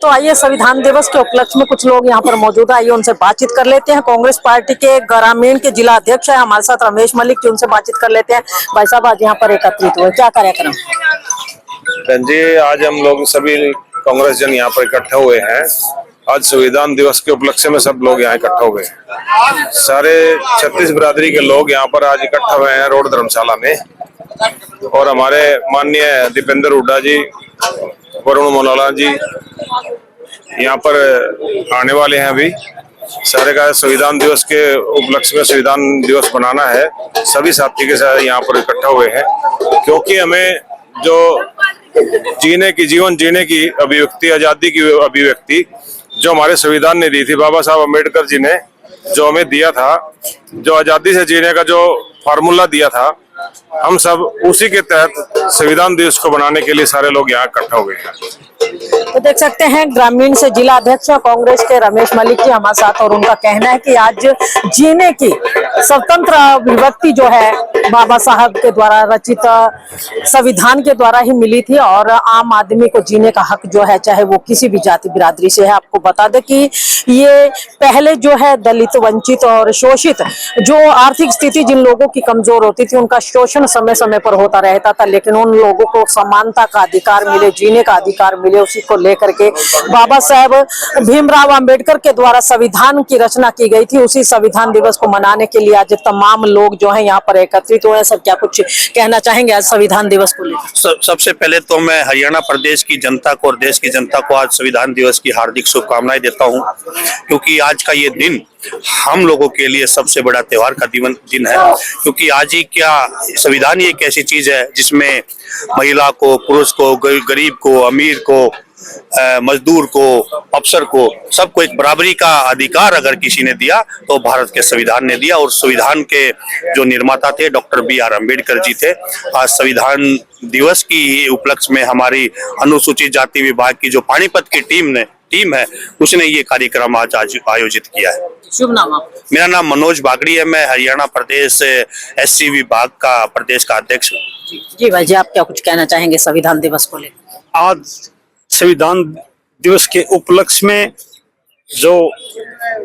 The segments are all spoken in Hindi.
तो आइए संविधान दिवस के उपलक्ष्य में कुछ लोग यहाँ पर मौजूद है, आइए उनसे बातचीत कर लेते हैं। कांग्रेस पार्टी के ग्रामीण के जिला अध्यक्ष है हमारे साथ रमेश मलिक जी, उनसे बातचीत कर लेते हैं। भाई साहब आज यहाँ पर एकत्रित हुए, क्या कार्यक्रम? जी आज हम लोग सभी कांग्रेस जन यहाँ पर इकट्ठे हुए हैं। आज संविधान दिवस के उपलक्ष्य में सब लोग यहाँ इकट्ठा हुए हैं। सारे 36 बिरादरी के लोग यहाँ पर आज इकट्ठा हुए हैं रोड धर्मशाला में। और हमारे माननीय दीपेंद्र हुड्डा जी, वरुण मोनाला जी यहाँ पर आने वाले हैं। अभी सारे का संविधान दिवस के उपलक्ष्य में संविधान दिवस बनाना है। सभी साथी के साथ यहाँ पर इकट्ठा हुए हैं क्योंकि हमें जो जीवन जीने की अभिव्यक्ति, आजादी की अभिव्यक्ति जो हमारे संविधान ने दी थी, बाबा साहब अम्बेडकर जी ने जो हमें दिया था, जो आजादी से जीने का जो फार्मूला दिया था, हम सब उसी के तहत संविधान दिवस को बनाने के लिए सारे लोग यहाँ इकट्ठा हुए हैं। तो देख सकते हैं ग्रामीण से जिला अध्यक्ष कांग्रेस के रमेश मलिक जी हमारे साथ, और उनका कहना है कि आज जीने की स्वतंत्र अभिव्यक्ति जो है बाबा साहब के द्वारा रचित संविधान के द्वारा ही मिली थी और आम आदमी को जीने का हक जो है चाहे वो किसी भी जाति बिरादरी से है। आपको बता दें कि ये पहले जो है दलित, वंचित और शोषित, जो आर्थिक स्थिति जिन लोगों की कमजोर होती थी उनका शोषण समय समय पर होता रहता था, लेकिन उन लोगों को समानता का अधिकार मिले, जीने का अधिकार मिले, उसी को लेकर के बाबा साहब भीमराव अंबेडकर के द्वारा संविधान की रचना की गई थी। उसी संविधान दिवस को मनाने के लिए आज तमाम लोग जो हैं यहाँ पर एकत्रित हुए हैं। सर क्या कुछ कहना चाहेंगे आज संविधान दिवस को लेकर? सबसे पहले तो मैं हरियाणा प्रदेश की जनता को और देश की जनता को आज संविधान दिवस की हार्दिक शुभकामनाएं देता हूं, क्योंकि आज का ये दिन हम लोगों के लिए सबसे बड़ा त्योहार का दिन है। क्योंकि आज ही क्या संविधान ही एक ऐसी चीज है जिसमें महिला को, पुरुष को, गरीब को, अमीर को, मजदूर को, अफसर को, सबको एक बराबरी का अधिकार अगर किसी ने दिया तो भारत के संविधान ने दिया। और संविधान के जो निर्माता थे डॉक्टर B.R. अम्बेडकर जी थे। आज संविधान दिवस की उपलक्ष्य में हमारी अनुसूचित जाति विभाग की जो पानीपत की टीम है उसने ये कार्यक्रम आज आयोजित किया है। शुभ नाम आपका? मेरा नाम मनोज बागड़ी है, मैं हरियाणा प्रदेश SC विभाग का प्रदेश का अध्यक्ष हूँ। जी भाई जी, आप क्या कुछ कहना चाहेंगे संविधान दिवस को लेकर? आज संविधान दिवस के उपलक्ष्य में जो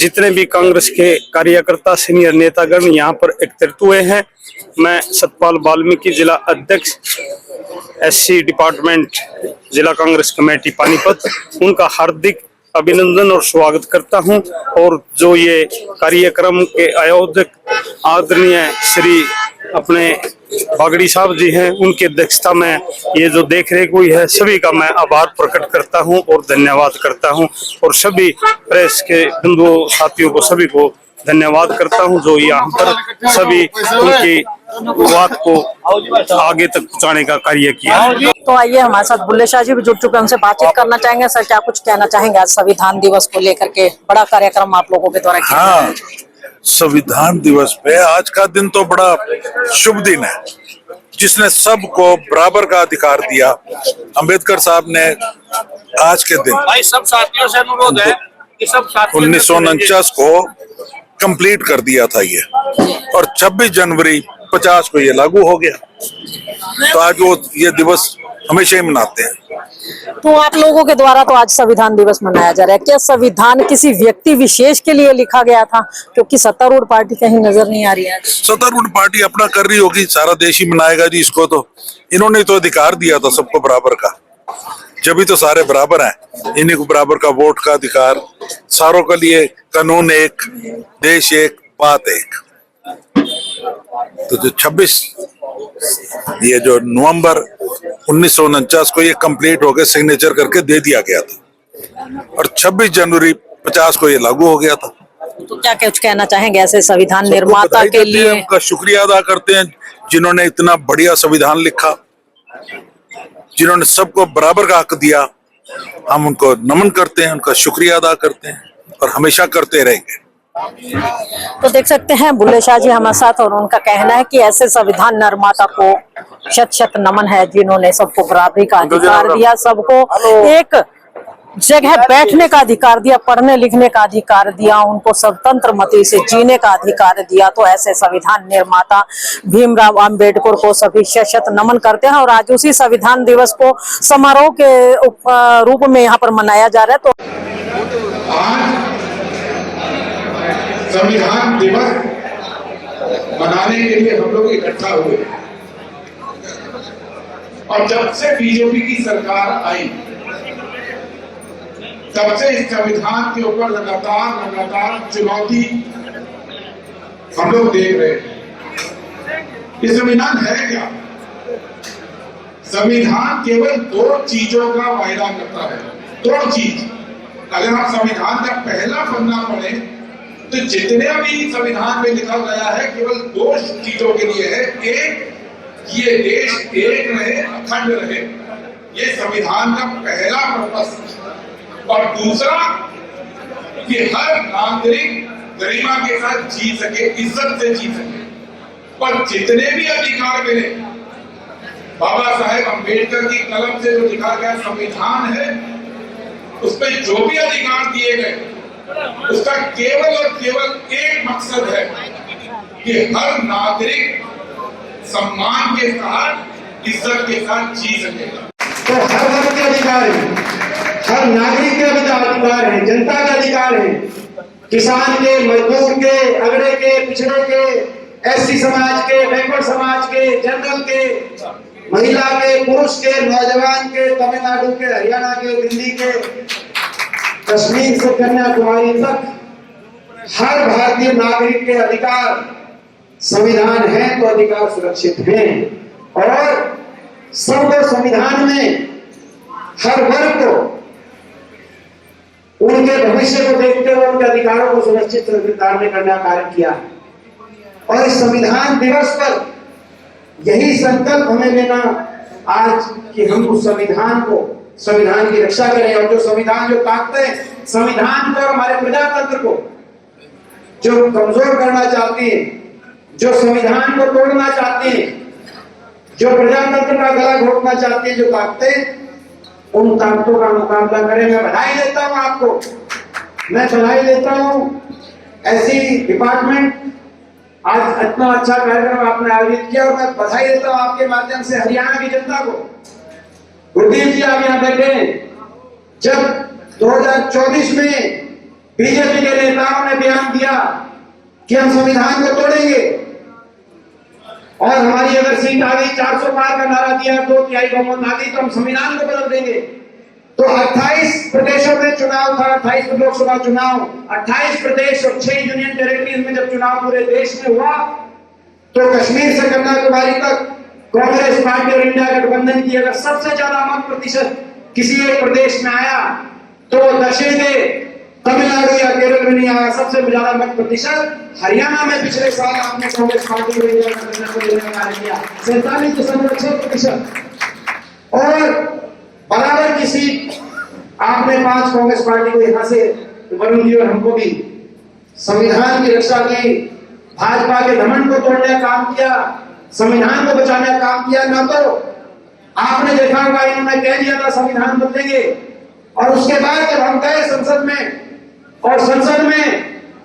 जितने भी कांग्रेस के कार्यकर्ता, सीनियर नेतागण यहाँ पर एकत्रित हुए हैं, मैं सतपाल वाल्मीकि जिला अध्यक्ष SC डिपार्टमेंट जिला कांग्रेस कमेटी पानीपत, उनका हार्दिक अभिनंदन और स्वागत करता हूं। और जो ये कार्यक्रम के आयोजक आदरणीय श्री अपने बागड़ी साहब जी हैं, उनकी अध्यक्षता में ये जो देख रेख हुई है, सभी का मैं आभार प्रकट करता हूं और धन्यवाद करता हूं। और सभी प्रेस के बंधुओं, साथियों को, सभी को धन्यवाद करता हूं जो यहाँ पर सभी उनकी बात को आगे तक पहुँचाने का कार्य किया। तो आइए हमारे साथ बुल्ले शाह जी भी जुड़ चुके हैं, उनसे बातचीत करना चाहेंगे। सर क्या कुछ कहना चाहेंगे आज संविधान दिवस को लेकर के? बड़ा कार्यक्रम आप लोगों के द्वारा किया। हाँ, संविधान दिवस पे आज का दिन तो बड़ा शुभ दिन है जिसने सबको बराबर का अधिकार दिया। अंबेडकर साहब ने आज के दिन भाई सब साथियों से अनुरोध है कि सब 1949 को कंप्लीट कर दिया था ये, और 26 जनवरी 50 को ये लागू हो गया। तो आज वो ये दिवस हमेशा ही मनाते हैं। तो आप लोगों के द्वारा तो आज संविधान दिवस मनाया जा रहा है, क्या संविधान किसी व्यक्ति विशेष के लिए लिखा गया था? क्योंकि सत्तारूढ़ पार्टी कहीं नजर नहीं आ रही है। सत्तारूढ़ पार्टी अपना कर रही होगी, सारा देश ही मनाएगा जी इसको। तो इन्होंने तो अधिकार दिया था सबको बराबर का, जब भी तो सारे बराबर हैं। इन्हीं को बराबर का वोट का अधिकार, सारों के लिए कानून एक, देश एक, बात एक। तो जो 26 ये जो नवंबर 1949 को ये कंप्लीट हो गया, सिग्नेचर करके दे दिया गया था, और 26 जनवरी 50 को ये लागू हो गया था। तो क्या कुछ कहना चाहेंगे ऐसे संविधान निर्माता के लिए? उनका शुक्रिया अदा करते हैं जिन्होंने इतना बढ़िया संविधान लिखा, जिन्होंने सबको बराबर का हक दिया। हम उनको नमन करते हैं, उनका शुक्रिया अदा करते हैं और हमेशा करते रहेंगे। तो देख सकते हैं बुल्ले शाह जी हमारे साथ, और उनका कहना है कि ऐसे संविधान निर्माता को शत शत नमन है जिन्होंने सबको बराबरी का अधिकार दिया, सबको एक जगह बैठने का अधिकार दिया, पढ़ने लिखने का अधिकार दिया, उनको स्वतंत्र मति से जीने का अधिकार दिया। तो ऐसे संविधान निर्माता भीमराव अंबेडकर को सभी शत नमन करते हैं और आज उसी संविधान दिवस को समारोह के रूप में यहाँ पर मनाया जा रहा है। तो आज संविधान दिवस मनाने के लिए हम लोग इकट्ठा हुए और जब से बीजेपी की सरकार आई तब से इस संविधान के ऊपर लगातार चुनौती हम लोग देख रहे हैं। ये संविधान है क्या? संविधान केवल दो चीजों का वायदा करता है, दो चीज। अगर आप संविधान का पहला पन्ना पढ़ें तो जितने भी संविधान में लिखा गया है केवल दो चीजों के लिए है। एक, ये देश एक रहे, अखंड रहे, ये संविधान का पहला पर्पस। और दूसरा, कि हर नागरिक गरिमा के साथ जी सके, इज्जत से जी सके। और जितने भी अधिकार मिले, बाबा साहेब अंबेडकर की कलम से जो लिखा गया संविधान है, उसमें जो भी अधिकार दिए गए, उसका केवल और केवल एक मकसद है कि हर नागरिक सम्मान के साथ, इज्जत के साथ जी सकेगा। तो हर वर्ग के अधिकार है, हर नागरिक के अधिकार है, जनता के अधिकार है, किसान के, मजदूर के, अगड़े के, पिछड़े के, एससी समाज के, बैकवर्ड समाज के, जनरल के, महिला के, पुरुष के, नौजवान के, तमिलनाडु के, हरियाणा के, दिल्ली के, कश्मीर से कन्याकुमारी तक हर भारतीय नागरिक के अधिकार संविधान है तो अधिकार सुरक्षित हैं। और सबको संविधान में हर वर्ग को उनके भविष्य को देखते हुए उनके अधिकारों को सुनिश्चित करने का कार्य किया। और इस संविधान दिवस पर यही संकल्प हमें लेना आज कि हम उस संविधान को, संविधान की रक्षा करें। और जो संविधान जो ताकतें संविधान को और हमारे प्रजातंत्र को जो कमजोर करना चाहते हैं, जो संविधान को तोड़ना चाहते हैं, जो प्रजातंत्र का गला घोटना चाहते हैं, जो ताकतें, उन ताकतों का मुकाबला करें। मैं बधाई देता हूं आपको, मैं बधाई देता हूं ऐसी डिपार्टमेंट, आज इतना अच्छा कार्यक्रम आपने आयोजित किया। और मैं बधाई देता हूं आपके माध्यम से हरियाणा की जनता को। गुरदीप जी आप यहाँ बैठे हैं, जब 2024 में बीजेपी के नेताओं ने बयान दिया कि हम संविधान को तोड़ेंगे और हमारी अगर सीट आ गई, 400 पार का नारा दिया, 2/3 बहुमत आ गई तो हम संविधान को बदल देंगे। तो 28 प्रदेशों में चुनाव था, 28 लोकसभा चुनाव, 28 प्रदेश और 6 यूनियन टेरिटरीज में जब चुनाव पूरे देश में हुआ तो कश्मीर से कन्याकुमारी तक कांग्रेस पार्टी और इंडिया गठबंधन की अगर सबसे ज्यादा मत प्रतिशत किसी एक प्रदेश में आया तो दशेरे तमिलनाडु या केरल में नहीं आया। सबसे ज्यादा मत प्रतिशत हरियाणा में पिछले साल आपने कांग्रेस पार्टी को इंडिया गठबंधन को देने का कार्य किया, 47.6%। और बराबर की सीट आपने 5 कांग्रेस पार्टी को यहाँ से वरुण जी और हमको भी संविधान की रक्षा की, भाजपा के घमंड को तोड़ने का काम किया, संविधान को बचाने का काम किया। ना तो आपने देखा होगा इन्होंने कह दिया था संविधान बदलेंगे और उसके बाद जब हम गए संसद में और संसद में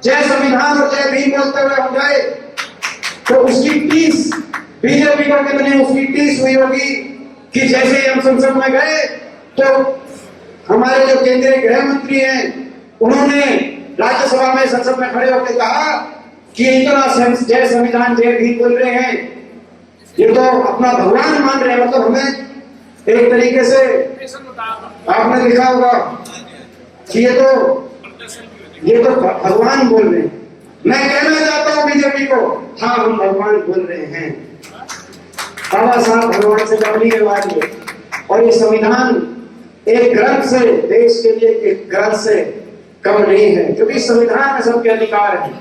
जय संविधान और जय भीम बोलते हुए हम गए तो उसकी 30 बीजेपी को कितनी उसकी 30 हुई होगी कि जैसे ही हम संसद में गए तो हमारे जो केंद्रीय गृह मंत्री हैं उन्होंने राज्यसभा में संसद में खड़े होकर कहा कि इतना जय संविधान जय भीम बोल रहे हैं, ये तो अपना भगवान मान रहे हैं। मतलब हमें एक तरीके से आपने लिखा होगा कि ये तो भगवान बोल रहे हैं। मैं कहना चाहता हूं बीजेपी को, हाँ हम भगवान बोल रहे हैं। बाबा साहब भगवान से कम नहीं वाली है। और ये संविधान एक ग्रंथ से, देश के लिए एक ग्रंथ से कम नहीं है, क्योंकि संविधान में सबके अधिकार है।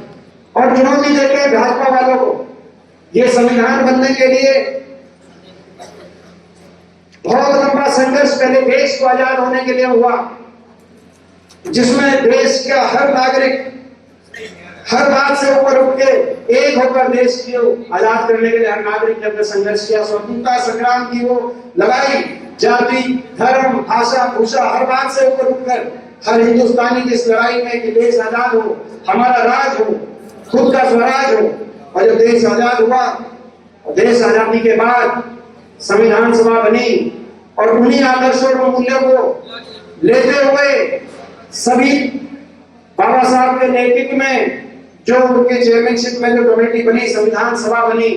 और चुनौती देते हैं भाजपा वालों को, ये संविधान बनने के लिए बहुत लंबा संघर्ष पहले देश को आजाद होने के लिए हुआ, जिसमें देश का हर नागरिक हर बात से ऊपर उठ के एक होकर देश को आजाद करने के लिए हर नागरिक ने अपना संघर्ष किया, स्वतंत्रता संग्राम की वो लड़ाई जाति, धर्म, भाषा, भूषा हर बात से ऊपर उठकर हर हिंदुस्तानी की इस लड़ाई में कि देश आजाद हो, हमारा राज हो, खुद का स्वराज हो। और जब देश आजाद हुआ, देश आजादी के बाद संविधान सभा बनी और उन्हीं आदर्शों और मूल्यों को लेते हुए सभी बाबा साहब के नेतृत्व में जो उनके चेयरमैनशिप में जो कमेटी बनी, संविधान सभा बनी,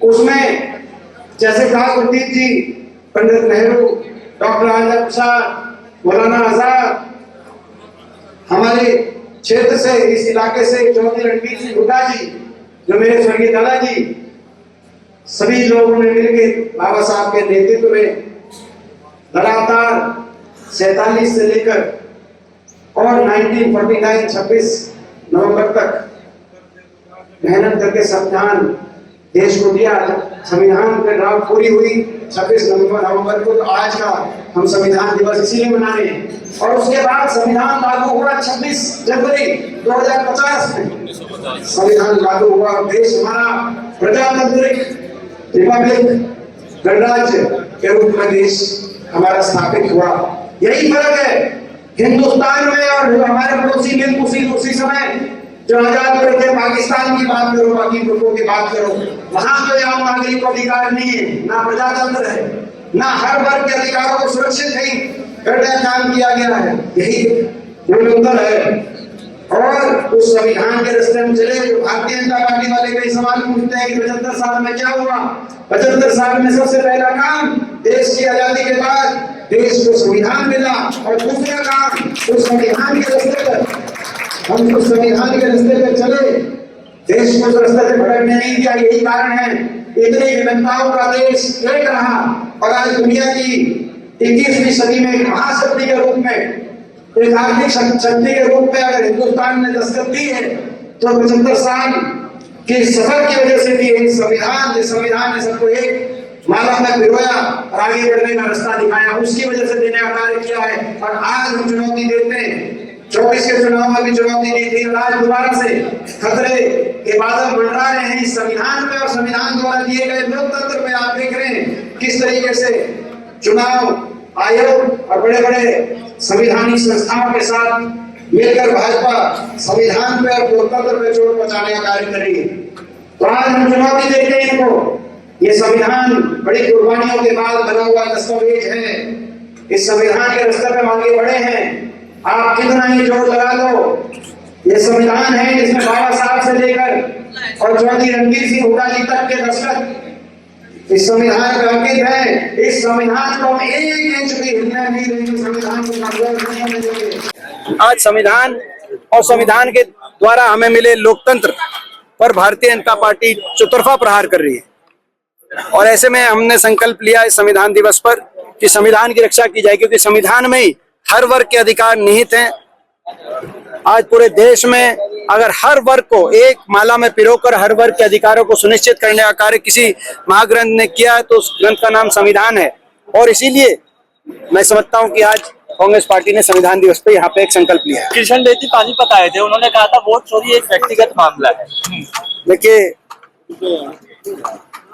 उसमें जैसे कहा गुरदीप जी, पंडित नेहरू, डॉक्टर आजाद प्रसाद, मौलाना आजाद, हमारे क्षेत्र से, इस इलाके से चौधरी रणबीर सिंह हुड्डा जी, जो मेरे स्वर्गीय दादाजी, सभी लोगों ने मिलकर बाबा साहब के नेतृत्व में लगातार 47 से लेकर और 1949 26 नवंबर तक मेहनत करके संविधान देश को दिया। संविधान की ड्राफ्ट पूरी हुई 26 नवंबर को, तो आज का हम संविधान दिवस इसीलिए मना रहे हैं। और उसके बाद संविधान लागू हुआ 26 जनवरी 2050 में संविधान लागू हुआ। देश हमारा प्रजातांत्रिक रिपब्लिक गणराज्य के रूप में देश हमारा स्थापित हुआ। यही फर्क है हिंदुस्तान में और हमारे पड़ोसी मुल्क उसी समय जो आजाद हुए थे। पाकिस्तान की बात करो, बाकी मुल्कों की बात करो, वहां तो आम नागरिक को अधिकार नहीं है, ना प्रजातंत्र है, ना हर वर्ग के अधिकारों को सुरक्षित नहीं करने का काम किया गया है। यही मूल अंतर है। और उस संविधान के रास्ते में चले। जो भारतीय जनता पार्टी वाले कई सवाल पूछते हैं कि 75 साल में क्या हुआ। 75 साल में सबसे पहला काम, देश की आजादी के बाद देश को संविधान मिला, और दूसरा काम उस संविधान के रास्ते पर हम उस संविधान के रास्ते पे चले, देश को उस रास्ते से भटकने नहीं दिया। यही कारण है इतनी विभिन्नताओं का देश एक रहा। और आज दुनिया की 21वीं सदी में एक महाशक्ति के रूप में, एक आर्थिक शक्ति के रूप में अगर हिंदुस्तान ने दस्तक दी है, तो 75 साल के सफर की वजह से भी संविधान ने सबको एक माला में पिरोया और आगे बढ़ने का रास्ता दिखाया, उसकी वजह से देने का कार्य किया है। और आज हम चुनौती देते हैं, 24 के चुनाव में भी चुनौती दी थी, और आज दोबारा से खतरे के बादल मंडरा रहे हैं इस संविधान पे और संविधान द्वारा दिए गए लोकतंत्र पे। आप देख रहे हैं किस तरीके से चुनाव आयोग और बड़े बड़े संवैधानिक संस्थाओं के साथ मिलकर भाजपा संविधान पे और लोकतंत्र पे चोट पहुंचाने का कार्य कर रही है। तो आज हम चुनौती देते हैं इनको। ये संविधान बड़ी कुर्बानियों के बाद बना हुआ दस्तावेज है। इस संविधान के रास्ते पे आगे बढ़े हैं। आप कितना ही जोर लगा लो, ये संविधान है जिसमें बाबा साहब से लेकर और चौधरी रणबीर सिंह हुड्डा जी तक के दस्तखत इस संविधान का अंकित है। इस संविधान को हम एक इंच भी हिलने नहीं देंगे, संविधान को कमजोर नहीं देंगे। आज संविधान और संविधान के द्वारा हमें मिले लोकतंत्र पर भारतीय जनता पार्टी चौतरफा प्रहार कर रही है। और ऐसे में हमने संकल्प लिया इस संविधान दिवस पर कि संविधान की रक्षा की जाए, क्योंकि संविधान में ही हर वर्ग के अधिकार निहित हैं। आज पूरे देश में अगर हर वर्ग को एक माला में पिरोकर हर वर्ग के अधिकारों को सुनिश्चित करने का कार्य किसी महाग्रंथ ने किया है, तो उस ग्रंथ का नाम संविधान है। और इसीलिए मैं समझता हूं कि आज कांग्रेस पार्टी ने संविधान दिवस पे यहाँ पे एक संकल्प लिया है। किशन बेदी पानीपत आए थे, उन्होंने कहा था वोट चोरी एक व्यक्तिगत मामला है। देखिए,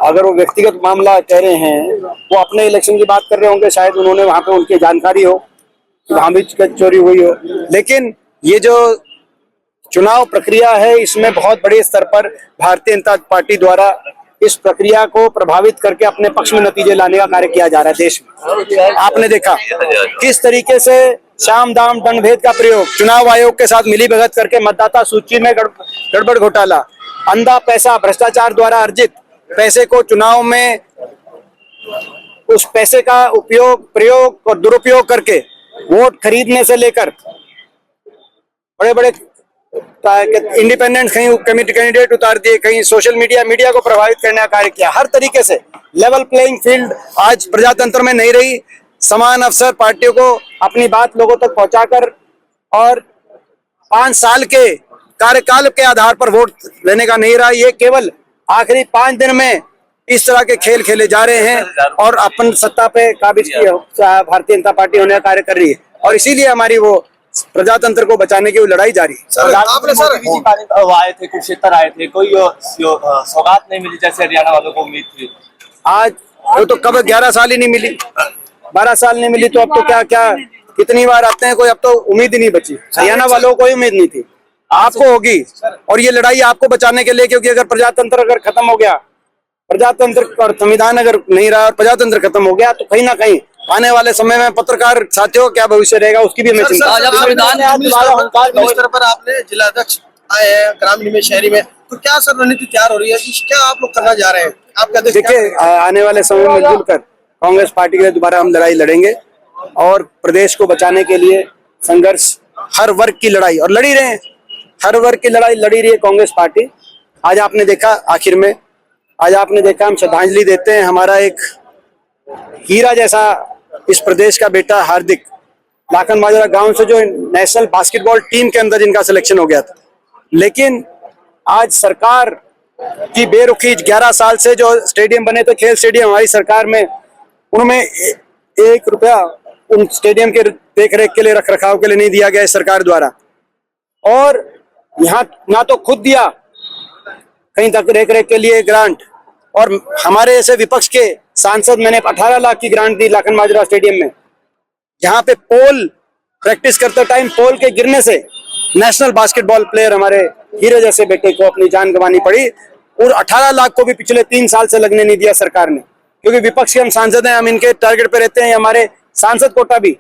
अगर वो व्यक्तिगत मामला कह रहे हैं, वो अपने इलेक्शन की बात कर रहे होंगे, शायद उन्होंने वहां पे उनकी जानकारी हो, वहां भी चोरी हुई हो। लेकिन ये जो चुनाव प्रक्रिया है, इसमें बहुत बड़े स्तर पर भारतीय जनता पार्टी द्वारा इस प्रक्रिया को प्रभावित करके अपने पक्ष में नतीजे लाने का कार्य किया जा रहा है देश में। आपने देखा किस तरीके से साम दाम दंड भेद का प्रयोग, चुनाव आयोग के साथ मिलीभगत करके मतदाता सूची में गड़बड़ घोटाला, अंधा पैसा, भ्रष्टाचार द्वारा अर्जित पैसे को चुनाव में उस पैसे का उपयोग, प्रयोग और दुरुपयोग करके वोट खरीदने से लेकर बड़े बड़े इंडिपेंडेंट कहीं कमिटी कैंडिडेट उतार दिए, कहीं सोशल मीडिया को प्रभावित करने का कार्य किया। हर तरीके से लेवल प्लेइंग फील्ड आज प्रजातंत्र में नहीं रही। समान अवसर पार्टियों को अपनी बात लोगों तक पहुंचाकर और 5 साल के कार्यकाल के आधार पर वोट लेने का नहीं रहा। ये केवल आखिरी 5 दिन में इस तरह के खेल खेले जा रहे हैं और अपन सत्ता पे काबिज की भारतीय जनता पार्टी होने का कार्य कर रही है। और इसीलिए हमारी वो प्रजातंत्र को बचाने की लड़ाई जारी है। आए थे, कुरुक्षेत्र आए थे, कोई सौगात नहीं मिली जैसे हरियाणा वालों को उम्मीद थी। आज वो तो कब 11 साल ही नहीं मिली। 12 साल नहीं मिली तो अब तो क्या क्या कितनी बार आते हैं, कोई अब तो उम्मीद ही नहीं बची। हरियाणा वालों को कोई उम्मीद नहीं थी, आपको होगी। और ये लड़ाई आपको बचाने के लिए, क्योंकि अगर प्रजातंत्र अगर खत्म हो गया, प्रजातंत्र और संविधान अगर नहीं रहा और प्रजातंत्र खत्म हो गया, तो कहीं ना कहीं आने वाले समय में पत्रकार साथियों क्या भविष्य रहेगा उसकी भी हमें चिंता है। आज आप संविधान मिनिस्टर पर आपने जिलाध्यक्ष आए हैं ग्रामीण में, शहरी में, तो क्या सर रणनीति तैयार हो रही है, क्या आप लोग करना जा रहे हैं? आपका देखिए, आने वाले समय में मिलजुल कर कांग्रेस पार्टी के लिए दोबारा हम लड़ाई लड़ेंगे और प्रदेश को बचाने के लिए संघर्ष, हर वर्ग की लड़ाई, और लड़ी रहे हैं, हर वर्ग की लड़ाई लड़ी रही है कांग्रेस पार्टी। आज आपने देखा, आखिर में आज आपने देखा, हम श्रद्धांजलि देते हैं। हमारा एक हीरा जैसा इस प्रदेश का बेटा हार्दिक, लाखन माजरा गांव से, जो नेशनल बास्केटबॉल टीम के अंदर जिनका सिलेक्शन हो गया था, लेकिन आज सरकार की बेरुखी, 11 साल से जो स्टेडियम बने थे, खेल स्टेडियम, हमारी सरकार में उनमें 1 रुपया उन स्टेडियम के देख रेख के लिए, रख रखाव के लिए नहीं दिया गया इस सरकार द्वारा। और यहाँ ना तो खुद दिया कहीं तक देख रेख के लिए ग्रांट, और हमारे ऐसे विपक्ष के सांसद, मैंने 18 लाख की ग्रांट दी लाखन माजरा स्टेडियम में, जहां पे पोल प्रैक्टिस करते टाइम पोल के गिरने से नेशनल बास्केटबॉल प्लेयर हमारे हीरे जैसे बेटे को अपनी जान गंवानी पड़ी, और 18 लाख को भी पिछले 3 साल से लगने नहीं दिया सरकार ने। क्योंकि विपक्ष के हम सांसद हैं, हम इनके टारगेट पे रहते हैं। हमारे सांसद कोटा भी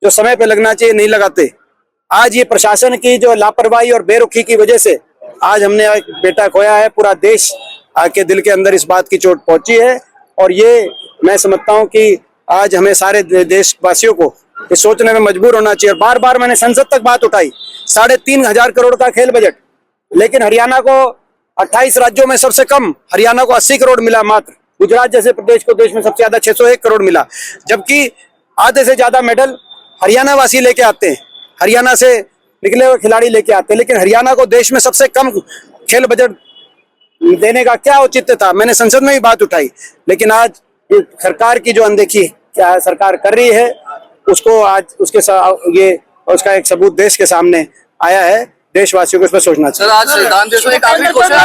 जो समय पे लगना चाहिए नहीं लगाते। आज ये प्रशासन की जो लापरवाही और बेरुखी की वजह से आज हमने एक बेटा खोया है। पूरा देश के दिल के अंदर इस बात की चोट पहुंची है, और ये मैं समझता हूं कि आज हमें सारे देशवासियों को ये सोचने में मजबूर होना चाहिए। और बार बार मैंने संसद तक बात उठाई, 3,500 करोड़ का खेल बजट, लेकिन हरियाणा को 28 राज्यों में सबसे कम, हरियाणा को 80 करोड़ मिला मात्र। गुजरात जैसे प्रदेश को देश में सबसे ज्यादा 601 करोड़ मिला, जबकि आधे से ज्यादा मेडल हरियाणा वासी लेके आते हैं, हरियाणा से निकले हुए खिलाड़ी लेके आते हैं। लेकिन हरियाणा को देश में सबसे कम खेल बजट देने का क्या औचित्य था? मैंने संसद में भी बात उठाई, लेकिन आज सरकार की जो अनदेखी क्या सरकार कर रही है, उसको आज उसका एक सबूत देश के सामने आया है। देशवासियों को इस पर सोचना चाहिए। सर, आज संविधान दिवस में एक आखिरी क्वेश्चन